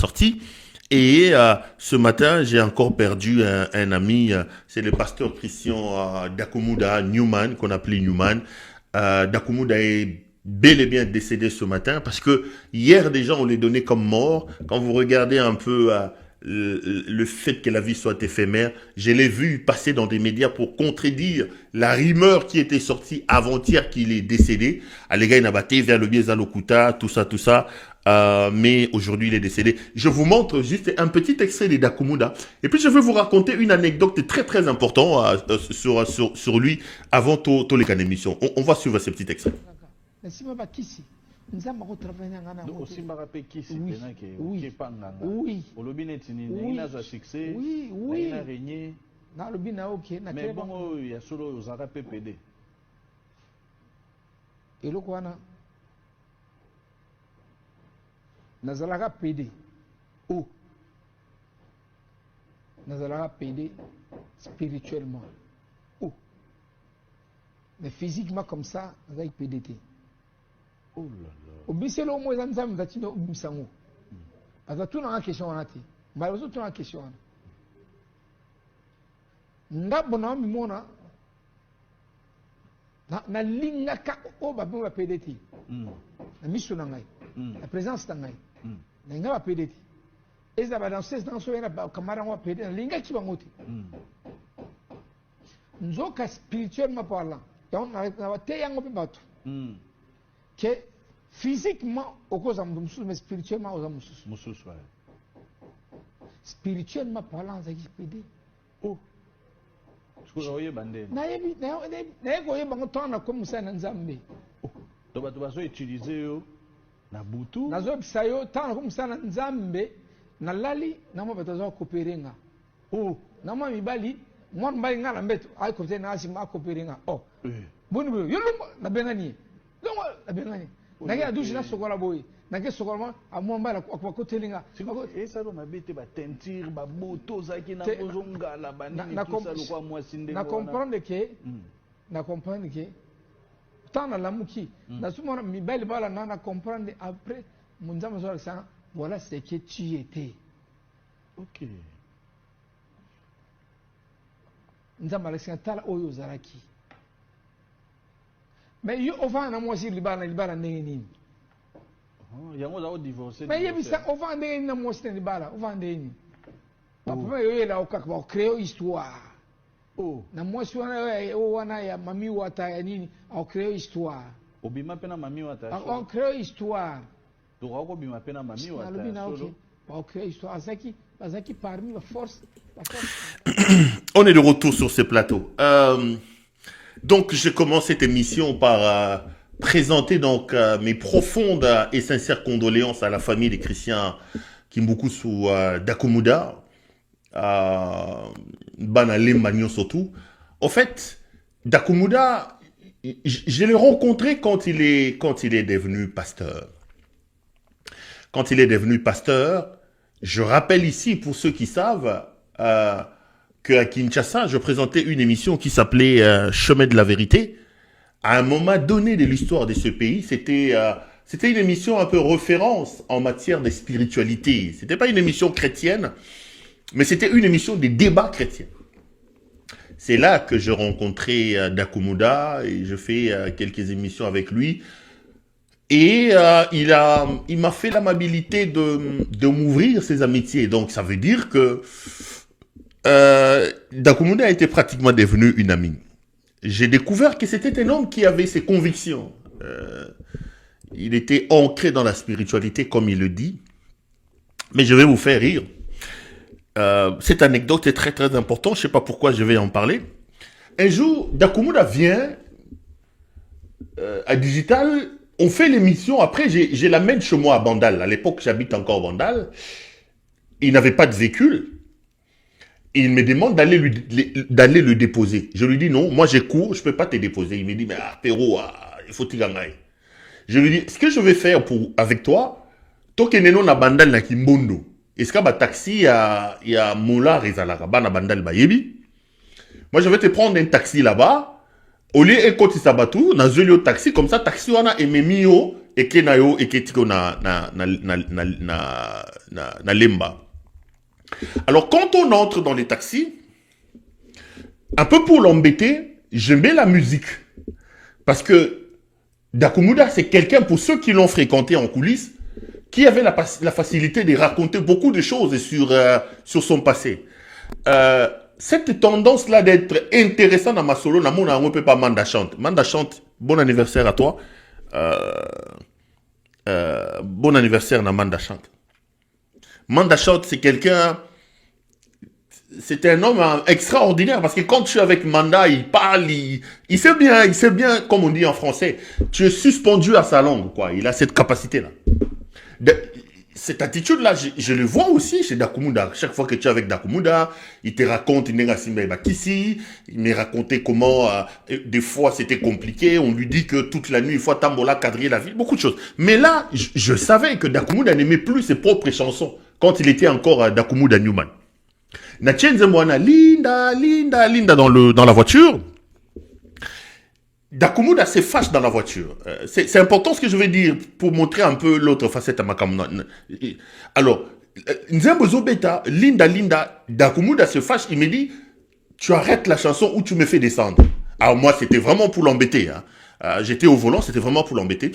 sorti. Et ce matin, j'ai encore perdu un ami, c'est le pasteur Christian Dakumuda Newman, qu'on appelait Newman. Dakumuda est bel et bien décédé ce matin parce que hier déjà on l'est donné comme mort. Quand vous regardez un peu le fait que la vie soit éphémère, je l'ai vu passer dans des médias pour contredire la rumeur qui était sortie avant-hier qu'il est décédé. Les gars, il a battu vers le Biezalokuta, tout ça, tout ça. Mais aujourd'hui il est décédé. Je vous montre juste un petit extrait de Dakumuda. Et puis je vais vous raconter une anecdote très très importante sur lui avant tous les cas d'émission. On va suivre ce petit extrait. Donc aussi m'a rappelé qui c'est maintenant que oui panganga oui olobi netini nina za succès oui nina régner na lobi na OK na mais bon ya solo ozaka PPD eloko wana nazalaka PD o nazalaka PD spirituellement o mais physiquement comme ça nazalaka PDT. oh là là obiselo mo ezanza mdatino bisango aza tuna na question wana te mbala zo tuna question wana ndabo na mimona na linga ka o ba ba PDT na miso na ngai la présence na ngai na nga ba PDT eza ba dans 16 dans so yana ba kamara wa PDT na linga ki bangote nzoka spirituellement parlant donc na te yango pe bato que physiquement au cause de mais spirituellement aux mususu spirituellement parlant ça qui pédé oh ce que vous bandé na ko yeba ngotona comme ça na nzambe to ba so utiliser yo na butu na zo bisayo tana comme ça na nzambe na lali na mo batazo coopérenga oh na mo mibali mo mbali ngala mbeto ay ko tena asima coopérenga oh boni bo yolo na benani donc la benani nage douche na sokola boy nage sokola amomba la kwa kotelinga et ça do mabete ba teinture ba moto zaki na kozonga la banini tout ça lokwa mwasi ndenge na comprendre que tant na lamuki na sumona mibali bala na comprendre après munzama zo ça voilà ce que tu étais OK nzama la tala oyo zaraki. Mais yo ovana moi si libana ndenge nini yango za divorcer mais yebisa ovana ndenge nini na moi si libana ovana ndenge nini papa yo yela okaka créer histoire oh na moi si wana ya mami wata ya nini au créer histoire obima pena mami wata au créer histoire to ko bima pena mami wata solo au créer histoire azaki parmi la force on est de retour sur ce plateau. Donc, je commence cette émission par présenter donc mes profondes et sincères condoléances à la famille des Christians Kimbukusu Dakumuda, Banale Magnon surtout. En fait, Dakumuda, je l'ai rencontré quand il est devenu pasteur. Quand il est devenu pasteur, je rappelle ici pour ceux qui savent qu'à Kinshasa, je présentais une émission qui s'appelait Chemin de la vérité. À un moment donné de l'histoire de ce pays, c'était une émission un peu référence en matière de spiritualité. C'était pas une émission chrétienne, mais c'était une émission de débat chrétien. C'est là que je rencontrais Dakumuda et je fais quelques émissions avec lui. Et il m'a fait l'amabilité de m'ouvrir ses amitiés. Donc ça veut dire que Dakumuda était pratiquement devenu une amie. J'ai découvert que c'était un homme qui avait ses convictions. Il était ancré dans la spiritualité, comme il le dit. Mais je vais vous faire rire. Cette anecdote est très très importante. Je ne sais pas pourquoi je vais en parler. Un jour, Dakumuda vient à Digital. On fait l'émission. Après, je l'amène chez moi à Bandal. À l'époque, j'habite encore à Bandal. Il n'avait pas de véhicule. Il me demande d'aller le déposer. Je lui dis non, moi j'ai cours, je ne peux pas te déposer. Il me dit, mais Péro, il faut t'y gagner. Je lui dis, ce que je vais faire avec toi, toi qui es na bandal na Kimbondo, est-ce qu'il y a un taxi, il y a Moula Rizalaka, na bandal bayebi. Moi je vais te prendre un taxi là-bas. Au lieu de côté Sabatou, na zolio taxi, comme ça, taxi wana ememio et kenayo et ketiko na lemba. Alors quand on entre dans les taxis, un peu pour l'embêter, je mets la musique. Parce que Dakumuda, c'est quelqu'un, pour ceux qui l'ont fréquenté en coulisses, qui avait la facilité de raconter beaucoup de choses sur son passé. Cette tendance-là d'être intéressant dans ma solo, on ne peut pas Manda Chante. Manda Chante, bon anniversaire à toi. Bon anniversaire à Manda Chante. Manda Chante, c'est quelqu'un... C'est un homme extraordinaire parce que quand tu es avec Manda, il parle, il sait bien, comme on dit en français, tu es suspendu à sa langue, quoi. Il a cette capacité-là. Cette attitude-là, je le vois aussi chez Dakumuda. Chaque fois que tu es avec Dakumuda, il te raconte, il me racontait comment, des fois, c'était compliqué. On lui dit que toute la nuit, il faut Tambola quadriller la ville, beaucoup de choses. Mais là, je savais que Dakumuda n'aimait plus ses propres chansons quand il était encore Dakumuda Newman. Natchenze Mwana, Linda dans la voiture. Dakumuda se fâche dans la voiture. C'est important ce que je vais dire pour montrer un peu l'autre facette à Makamuna. Alors, Nzembo Beta, Linda, Dakumuda se fâche, il me dit, tu arrêtes la chanson ou tu me fais descendre. Alors moi, c'était vraiment pour l'embêter. Hein. J'étais au volant, c'était vraiment pour l'embêter.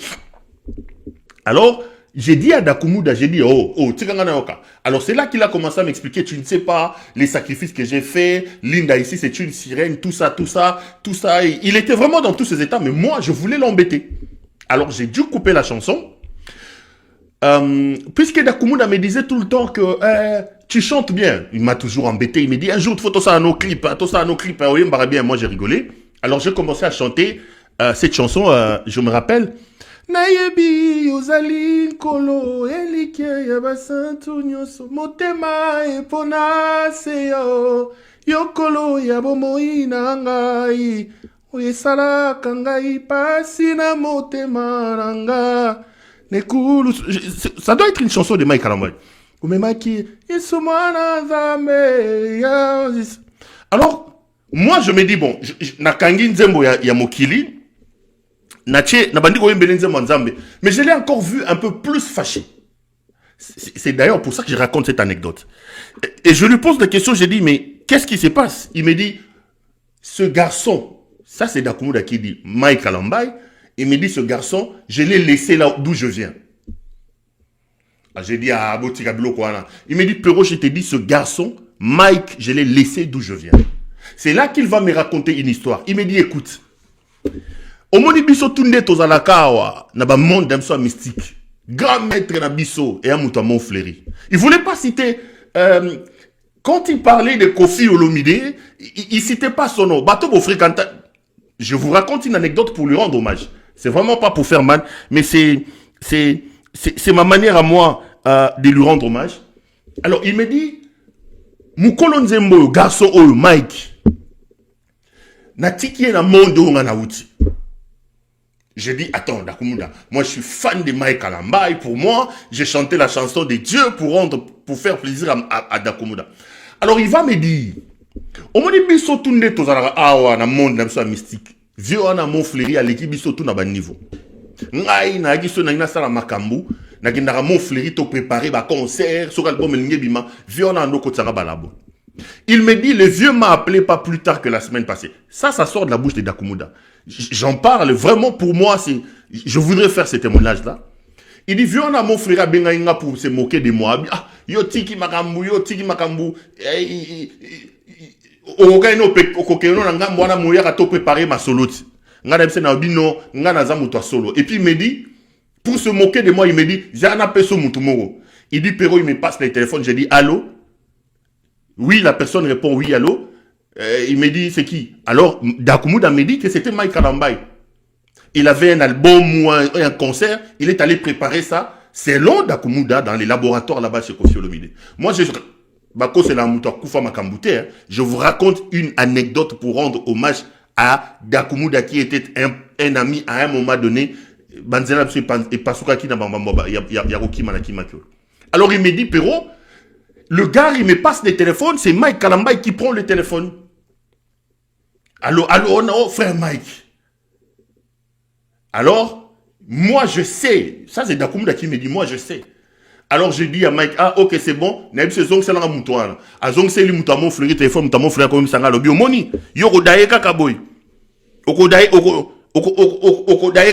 Alors, j'ai dit à Dakumuda, j'ai dit, alors c'est là qu'il a commencé à m'expliquer, tu ne sais pas les sacrifices que j'ai faits, Linda ici c'est une sirène, tout ça. Et il était vraiment dans tous ces états, mais moi je voulais l'embêter. Alors j'ai dû couper la chanson, puisque Dakumuda me disait tout le temps que tu chantes bien. Il m'a toujours embêté, il me dit un jour, il faut tout ça à nos clips, oui, bien, moi j'ai rigolé. Alors j'ai commencé à chanter cette chanson, je me rappelle, Nayebi yozali nkolo elike ya basantu nyonso motema epona seyo yokolo ya bomoi na ngai oyesalaka ngai pasi na motema na nga nekulu. Ça doit être une chanson de Mike Alamboy. Umemaki yesu mwana nzambe. Alors moi je me dis bon, nakangi nzembo ya mokili mais je l'ai encore vu un peu plus fâché. C'est d'ailleurs pour ça que je raconte cette anecdote. Et je lui pose des questions, je dis, mais qu'est-ce qui se passe? Il me dit, ce garçon, ça c'est Dakumuda qui dit, Mike Alambai, il me dit, ce garçon, je l'ai laissé là d'où je viens. J'ai dit, ah, il me dit, Pero, je te dis, ce garçon, Mike, je l'ai laissé d'où je viens. C'est là qu'il va me raconter une histoire. Il me dit, écoute, Omoni biso tunde tozalakawa na ba monde d'un soir mystique. Grand maître na biso et amuta mon fleuri. Il voulait pas citer quand il parlait de Kofi Olomide, il citait pas son nom. Bato bo fréquenta. Je vous raconte une anecdote pour lui rendre hommage. C'est vraiment pas pour faire mal, mais c'est ma manière à moi de lui rendre hommage. Alors il me dit Mukolo Nzembo garçon oyo Mike. Natiki na monde où ngana wuti. J'ai dit, attends, Dakumuda, moi je suis fan de Mike Alambai. Pour moi, j'ai chanté la chanson de Dieu pour faire plaisir à Dakumuda. Alors il va me dire, au moins biso tunde tozala awa na monde na mystique. Vieux na mon fléri à l'équipe biso tout na ban niveau. Ngai na giso na ina sala makambu, na ginara mon fléri to préparer ba concert sur album elinge bima, vieux na ndoko tsanga balabo. Il me dit, le vieux m'a appelé pas plus tard que la semaine passée. Ça sort de la bouche de Dakumuda. J'en parle vraiment pour moi, je voudrais faire ce témoignage-là. Il dit, vieux, on a mon frère Bengaïnga pour se moquer de moi. Ah, yo tiki makambu. Préparer ma solo. Et puis il me dit, pour se moquer de moi, il me dit, j'ai un appel sur Moutoumoro. Il dit, Pero, il me passe le téléphone. J'ai dit, allô? Oui, la personne répond oui, allô. Il me dit, c'est qui? Alors, Dakumuda me dit que c'était Mike Alambai. Il avait un album ou un concert. Il est allé préparer ça. Selon Dakumuda, dans les laboratoires là-bas chez Kofi Olomide. Moi, je vous raconte une anecdote pour rendre hommage à Dakumuda qui était un ami à un moment donné. Alors, il me dit, Pero, le gars, il me passe le téléphone, c'est Mike Alambai qui prend le téléphone. Allô, non, frère Mike. Alors, Moi, je sais. Ça, c'est Dakumouda qui me dit, moi, je sais. Alors, je dis à Mike, ah, ok, c'est bon. Naïb, c'est zong, c'est là, moutouan. A zong, c'est lui, moutamo, fleury, téléphone, moutamo, fleury, comme ça, lobby, moni. Yoko daye kakaboy. Oko daye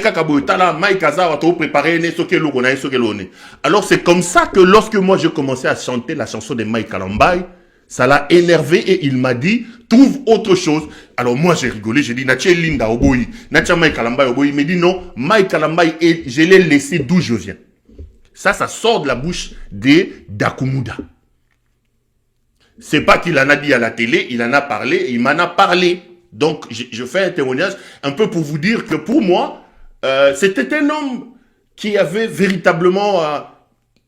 kakaboy. Tala, Mike, Aza, va préparer, ne, soke lo, konaye, soke lo, ne. Alors, c'est comme ça que lorsque moi, j'ai commencé à chanter la chanson de Mike Kalambay, ça l'a énervé et il m'a dit, trouve autre chose. Alors moi j'ai rigolé, j'ai dit, Natia Linda Oboyi, Natia Mike Kalambay Oboyi. Il me dit non, Mike Kalambay, et je l'ai laissé d'où je viens. Ça sort de la bouche de Dakumouda. C'est pas qu'il en a dit à la télé, il en a parlé, il m'en a parlé. Donc je fais un témoignage un peu pour vous dire que pour moi, c'était un homme qui avait véritablement...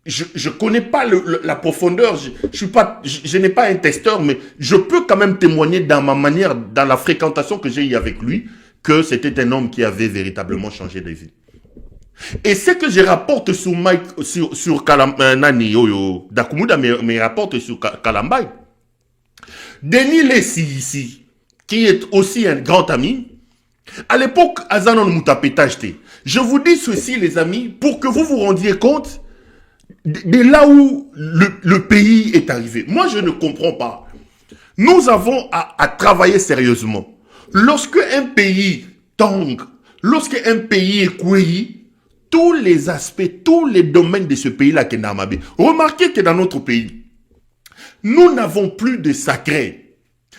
Je connais pas la profondeur, je n'ai pas un testeur, mais je peux quand même témoigner dans ma manière, dans la fréquentation que j'ai eue avec lui, que c'était un homme qui avait véritablement changé de vie. Et ce que je rapporte sur Mike, sur Dakumouda me rapporte sur Kalambay. Denis Lessi ici, qui est aussi un grand ami, à l'époque, Azanon Moutapétage. Je vous dis ceci, les amis, pour que vous vous rendiez compte de là où le pays est arrivé. Moi, je ne comprends pas. Nous avons à travailler sérieusement. Lorsque un pays tangue, lorsque un pays est couilli, tous les aspects, tous les domaines de ce pays-là qui est Namabé. Remarquez que dans notre pays, nous n'avons plus de sacré.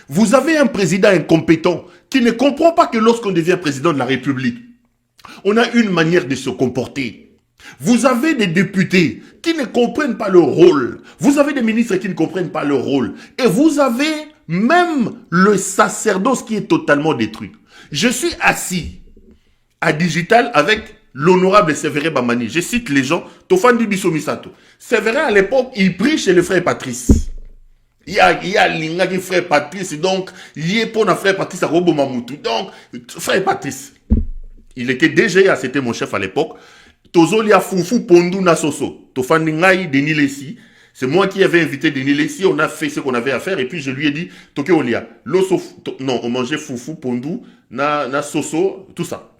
Vous avez un président incompétent qui ne comprend pas que lorsqu'on devient président de la République, on a une manière de se comporter. Vous avez des députés qui ne comprennent pas leur rôle. Vous avez des ministres qui ne comprennent pas leur rôle. Et vous avez même le sacerdoce qui est totalement détruit. Je suis assis à Digital avec l'honorable Séverin Bamani. Je cite les gens. Tofandi Bissomisato. Séverin, à l'époque, il prie chez le frère Patrice. Il y a l'ingagi frère Patrice. Donc, il y a pour frère Patrice à Robo Mamoutou. Donc, frère Patrice. Il était DGA, c'était mon chef à l'époque. Tozolia Foufou Pondou Nasoso. Tofandi Ngai Denis Lessi. C'est moi qui avais invité Denis Lessi. On a fait ce qu'on avait à faire. Et puis je lui ai dit, Toké Olia. Non, on mangeait Foufou Pondou, na Soso, tout ça.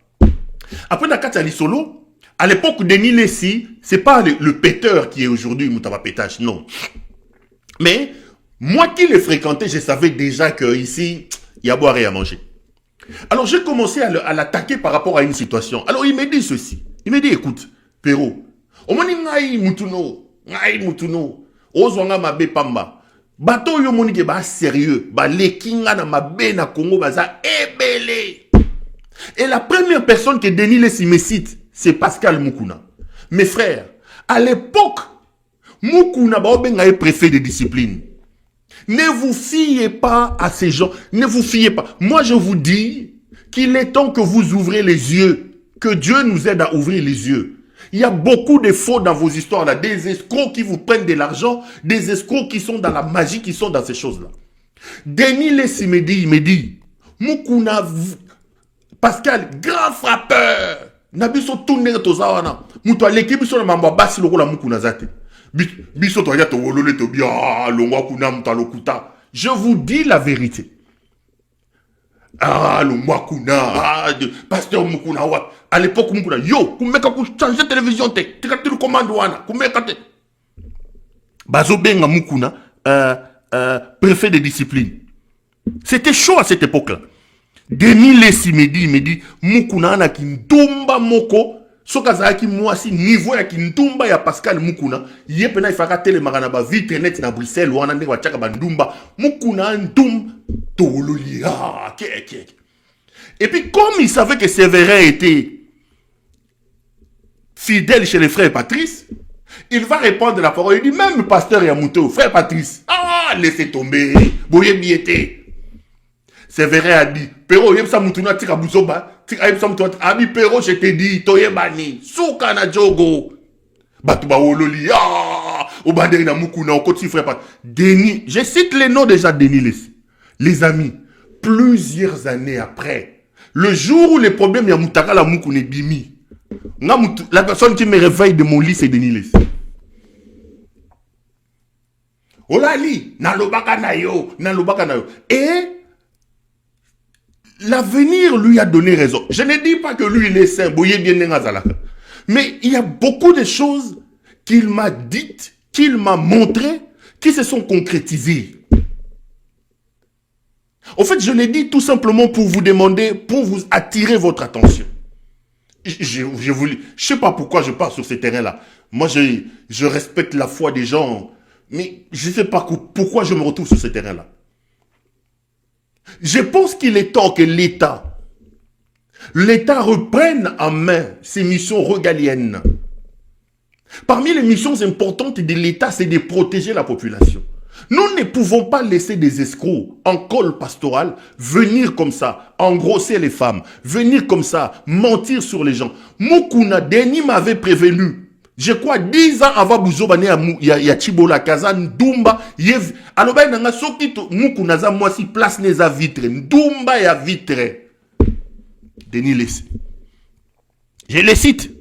Après, na Katali Solo, à l'époque, Denis Lessi, c'est pas le péteur qui est aujourd'hui Moutaba Pétage, non. Mais, moi qui l'ai fréquenté, je savais déjà qu'ici, il y a à boire et à manger. Alors, j'ai commencé à l'attaquer par rapport à une situation. Alors, il me dit ceci. Il me dit, écoute, Péro, au moins, ngai mutuno, ozwanga mabe pamba. Bato yo moni ke ba sérieux, ba lekinga na mabe na Congo baza ebele. Et la première personne que Denis Lessi me cite, c'est Pascal Moukouna. Mes frères, à l'époque, Moukouna ba obenga est préfet de discipline. Ne vous fiez pas à ces gens, ne vous fiez pas. Moi je vous dis qu'il est temps que vous ouvrez les yeux. Que Dieu nous aide à ouvrir les yeux. Il y a beaucoup de faux dans vos histoires là. Des escrocs qui vous prennent de l'argent. Des escrocs qui sont dans la magie, qui sont dans ces choses-là. Denis Lessi me dit, Moukouna, Pascal, grand frappeur. Nabiso tourné tozawana. Moutoua l'équipe sur le mamba basi loko la Moukouna zate. Biso to yato wolole to bia longwa kuna mutalokuta. Je vous dis la vérité. Ah, le Mwakuna, pasteur Moukouna, à l'époque Moukouna, yo, kumeka ku changer télévision te, tika tu commande wana, kumeka te. Bazo benga Moukouna, préfet de discipline. C'était chaud à cette époque-là. Denis Lessi me dit, Moukouna na kintumba moko, sokaza ki mwasi niveau ya kintumba ya Pascal Moukouna, yepena ifaka tele magana ba vitre net na Bruxelles, wana ndenge wachaka bandumba, Moukouna ndum. Et puis, comme il savait que Séverin était fidèle chez les frères Patrice, il va répondre la parole. Il dit, même le pasteur Yamouto, frère Patrice, laissez tomber, boye biété. Séverin a dit, Pero, yemsa moutouna tika bouzoba, tika yemsa moutouna, ami Pero, je te dis, toye bani, souka na jogo. Batouba wololi, obaderi na Moukouna, on continue frère Patrice. Denis, je cite les noms déjà de Denis Lessi. Les amis, plusieurs années après, le jour où les problèmes ya Moutaka la Moukoune bimi, la personne qui me réveille de mon lit, c'est Denis Lessi. Olali, nalobaka na yo. Et l'avenir lui a donné raison. Je ne dis pas que lui il est saint, boye bien n'engazalaka. Mais il y a beaucoup de choses qu'il m'a dites, qu'il m'a montrées, qui se sont concrétisées. En fait, je l'ai dit tout simplement pour vous demander, pour vous attirer votre attention. Je ne sais pas pourquoi je pars sur ce terrain-là. Moi, je respecte la foi des gens, mais je ne sais pas pourquoi je me retrouve sur ce terrain-là. Je pense qu'il est temps que l'État reprenne en main ses missions régaliennes. Parmi les missions importantes de l'État, c'est de protéger la population. Nous ne pouvons pas laisser des escrocs en col pastoral venir comme ça, engrosser les femmes, venir comme ça, mentir sur les gens. Mukuna Deni m'avait prévenu. Je crois 10 ans avant Bouzobane ya Chibola Kazan Ndumba yev aloba nanga soki to Mukuna za moi si place neza vitre Ndumba ya vitre. Denis Lessé. Je le cite.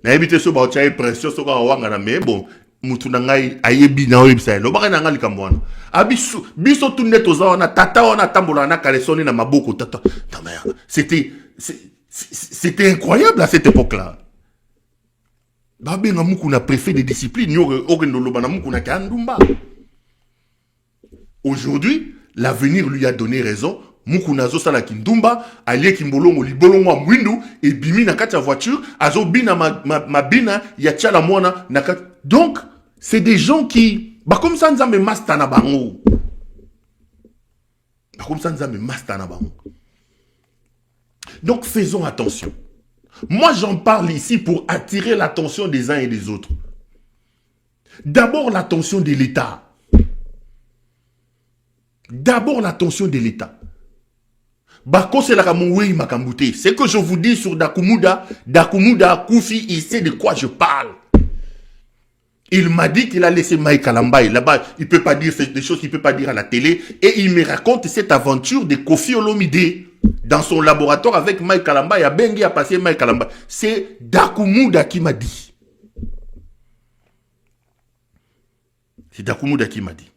Na ebite so ba chaye pression so ka wanga na me bon mutu na ngai ayebi na website lo ba na ngali kamwana abisu biso tunne toza na tata ona tambola na kalesoni na maboko tata ta mère c'était incroyable à cette époque-là. Babe nga mukuna préfet de discipline yo okendo loba na mukuna kandumba. Aujourd'hui, l'avenir lui a donné raison. Mukuna zo sala kindumba alie kimbolongo libolongo a mwindu et bimi na kati ya voiture azo bina ma bina ya tchala mwana na kati. Donc c'est des gens qui bah comme ça nzambe masta na bango. Bah comme ça nzambe masta na bango. Donc faisons attention. Moi j'en parle ici pour attirer l'attention des uns et des autres. D'abord l'attention de l'État. D'abord l'attention de l'État. C'est que je vous dis sur Dakumuda Koufi, il sait de quoi je parle. Il m'a dit qu'il a laissé Mike Kalamba. Là-bas, il ne peut pas dire des choses qu'il ne peut pas dire à la télé. Et il me raconte cette aventure de Kofi Olomide dans son laboratoire avec Mike Kalamba. Il y a Bengi a passé Mike Kalamba. C'est Dakumuda qui m'a dit. C'est Dakumuda qui m'a dit.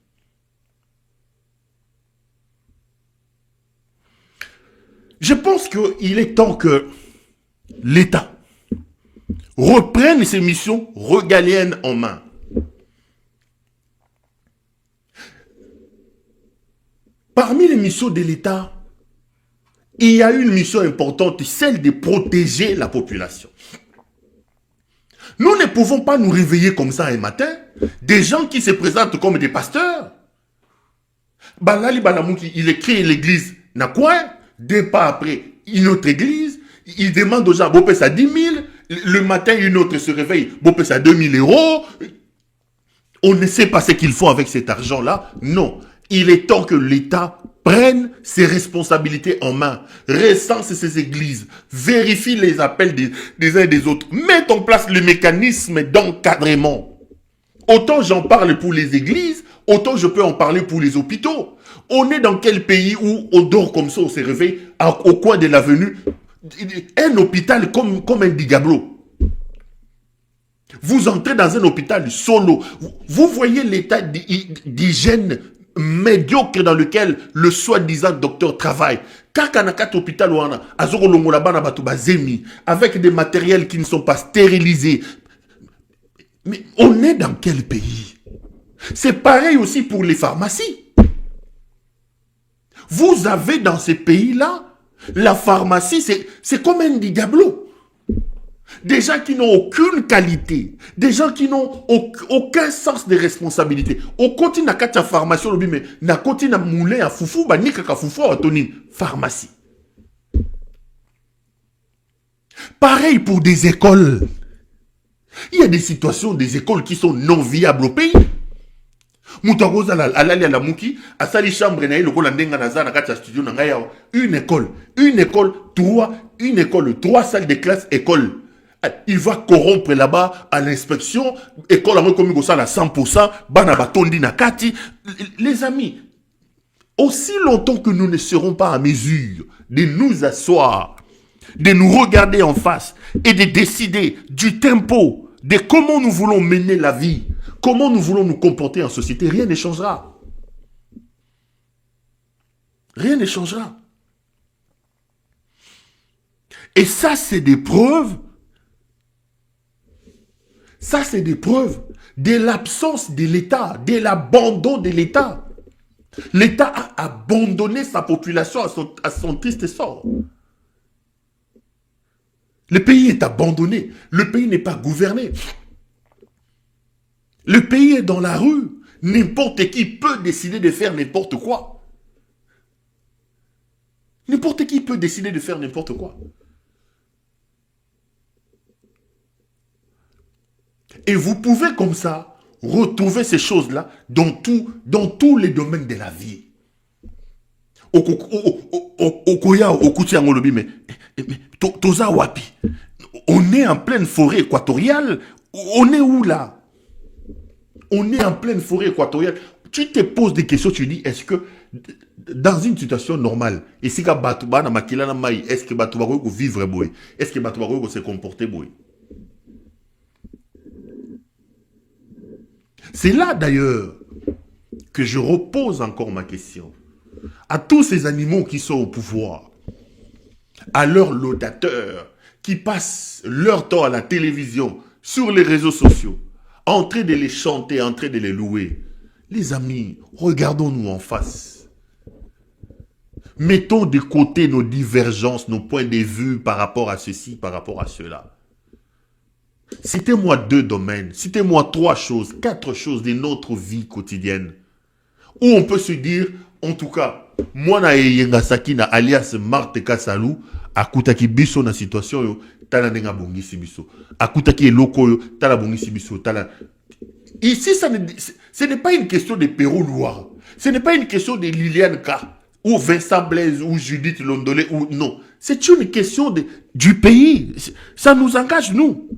Je pense qu'il est temps que l'État reprenne ses missions régaliennes en main. Parmi les missions de l'État, il y a une mission importante, celle de protéger la population. Nous ne pouvons pas nous réveiller comme ça un matin, des gens qui se présentent comme des pasteurs. Balali Balamouki, il écrit l'église n'a quoi? 2 pas après, une autre église, il demande aux gens, bon, ça 10 000, le matin, une autre se réveille, bon, ça 2 000 €. On ne sait pas ce qu'ils font avec cet argent-là. Non, il est temps que l'État prenne ses responsabilités en main, recense ses églises, vérifie les appels des uns et des autres, mette en place le mécanisme d'encadrement. Autant j'en parle pour les églises, autant je peux en parler pour les hôpitaux. On est dans quel pays où on dort comme ça, on se réveille au coin de l'avenue? Un hôpital comme un Digablo. Vous entrez dans un hôpital solo. Vous voyez l'état d'hygiène médiocre dans lequel le soi-disant docteur travaille. Avec des matériels qui ne sont pas stérilisés. Mais on est dans quel pays? C'est pareil aussi pour les pharmacies. Vous avez dans ces pays-là, la pharmacie, c'est comme un Digablo. Des gens qui n'ont aucune qualité, des gens qui n'ont aucun sens de responsabilité. Au continent, quand il y a pharmacie, mais na continent moulin à foufou, bah ni kaka foufou à toni pharmacie. Pareil pour des écoles. Il y a des situations, des écoles qui sont non viables au pays. Moutagoza alali ala muki asali chambre na lokola ndenga na za na kati ya studio na ngai yawa une école 3 salles de classe école. Il va corrompre là-bas à l'inspection école à comme ça à 100% bana batondi na kati. Les amis, aussi longtemps que nous ne serons pas à mesure de nous asseoir, de nous regarder en face et de décider du tempo de comment nous voulons mener la vie, comment nous voulons nous comporter en société, rien ne changera. Rien ne changera. Et ça, c'est des preuves Ça, c'est des preuves de l'absence de l'État, de l'abandon de l'État. L'État a abandonné sa population à son triste sort. Le pays est abandonné. Le pays n'est pas gouverné. Le pays est dans la rue. N'importe qui peut décider de faire n'importe quoi. N'importe qui peut décider de faire n'importe quoi. Et vous pouvez comme ça retrouver ces choses-là dans tous les domaines de la vie. On est en pleine forêt équatoriale. On est où là? On est en pleine forêt équatoriale. Tu te poses des questions, tu dis, est-ce que dans une situation normale, est-ce que Batouba na makila na mai, est-ce que Batouba va vivre boy? Est-ce que Batouba va se comporter boy? C'est là d'ailleurs que je repose encore ma question à tous ces animaux qui sont au pouvoir, à leurs laudateurs qui passent leur temps à la télévision, sur les réseaux sociaux, en train de les chanter, en train de les louer. Les amis, regardons-nous en face. Mettons de côté nos divergences, nos points de vue par rapport à ceci, par rapport à cela. Citez-moi 2 domaines, citez-moi 3 choses, 4 choses de notre vie quotidienne où on peut se dire, en tout cas, moi na yenga sakina alias Marthe Kassalou, akutaki biso na situation yo, tala nenga bongisi biso. Akutaki eloko yo, tala bongisi biso, tala. Ici, ce n'est pas une question de Pérou Loire. Ce n'est pas une question de Liliane K, ou Vincent Blaise, ou Judith Londolé, ou non. C'est une question du pays. Ça nous engage, nous.